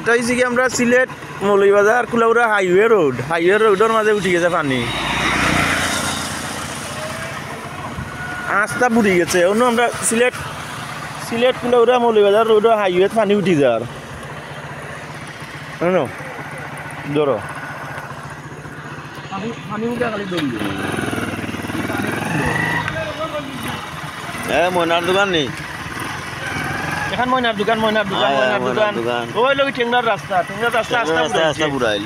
এটা হচ্ছে কি আমরা সিলেট মৌলভীবাজার কুলাউড়া হাইওয়ে রোডের মাঝে উঠে গেছে পানি আস্তা বুড়ি গেছে অন্য আমরা সিলেট কুলাউড়া মৌলভীবাজার রোড হাইওয়ে পানি উঠে যার ধরো পানি উঠে খালি দৌড়ি ময়নার দোকান নেই এখন ময়নার দোকান ওই লোক টেংরার রাস্তা রাস্তা বুড়াইল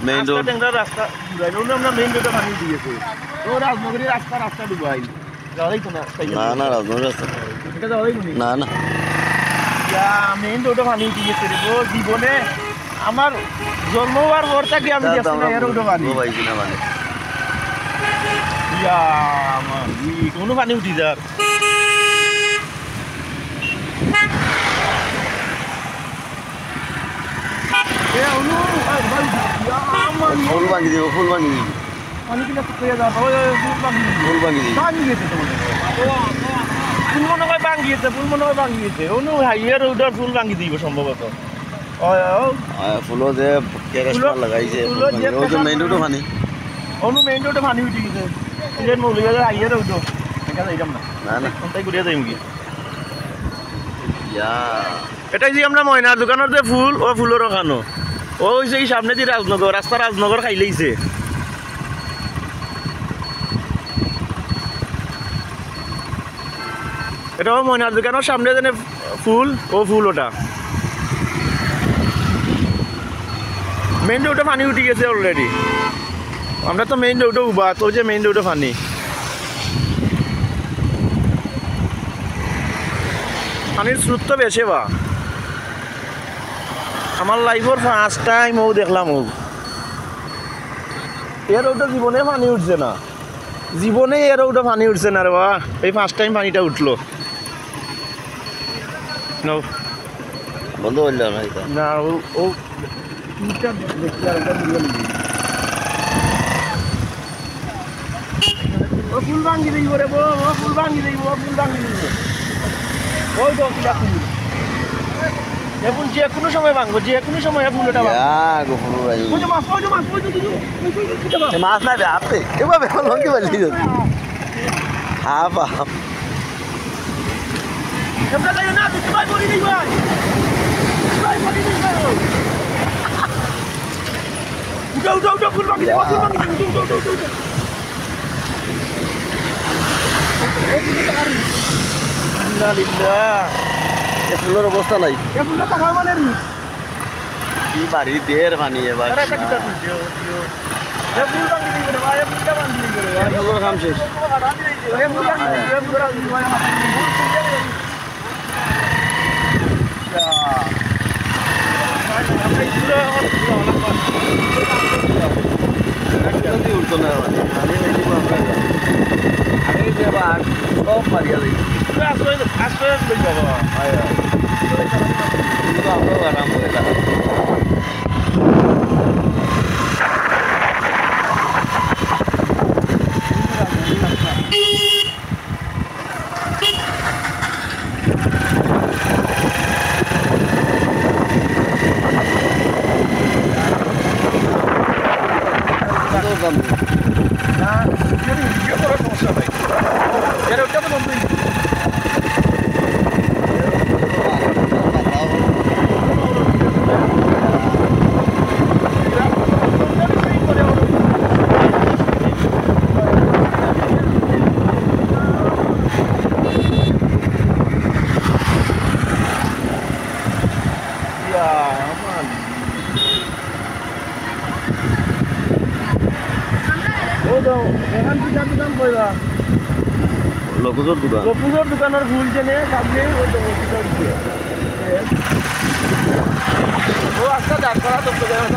মেইন রোড টেংরার রাস্তা বুড়াইল ওই আমরা মেইন রোডে পানি দিয়েছে ও রাজনগরী রাস্তা ডুবাইল যাওয়াই তো না না রাজনগরী রাস্তা এটা যাওয়াই না না ইয়া মেইন রোডে পানি দিয়েছে রে ও জীবনে আমার জন্ম হওয়ার পর থেকে আমি দেখছি না এর রোডে পানি ভাই কিনা মানে ইয়া আমার কোনো পানি উঠি যার ফুল ভাঙি দিব পানি কিনা ফুল ভাঙি ফুল মনে হয় ভাঙিয়েছে অনু হাইয়ের ওটার ফুল ভাঙি দিব সম্ভবত ফুলও যে লাগাইছে মেইন রোডে পানি অনু মেইন রোডে পানি উঠে গেছে সিলেট মৌলভীবাজার হাইয়ের ওটো দেখা যাইতাম না তাই ঘুরিয়ে যাইম কি এটাই যে আমরা ময়নার দোকানের যে ফুল ও ফুলের ওখানো ও হয়েছে এই সামনে দিয়ে রাজনগর খাইলেইছে এটাও ময়নার দোকানের সামনে যেন ফুল ও ফুল ওটা মেইন রোডে পানি উঠে গেছে অলরেডি আমরা তো মেইন রোডে উবা তো যে মেইন রোডে পানি পানির স্রোত তো বেশি বা আমার লাইফের ফার্স্ট টাইম ও দেখলাম ও এর ওটা জীবনে পানি উঠছে না রে বা এই ফার্স্ট টাইম পানিটা উঠলো বন্ধ হইল না ও ফুল ভাঙি দিব রে ফুল ভাঙি দিব ওই তো এখন যে কোনো সময় ভাঙবো যে কোনো সময় ফুলটা মাছ না আপনি এভাবে লঙ্কি বালি ফুল ভাঙি ফুলের অবস্থা নাই কি বাড়ি দের পানি এবার ফুলের কাম শেষ উঠতো না সব মারিয়া দিই আশ্রয় যাবো আমরাও আরাম করে সমস্যা নাই এর ওটা তো বন্ধু লকুজোর দোকানের ফুল জেনে সামনে ও আচ্ছা ডাক করা তো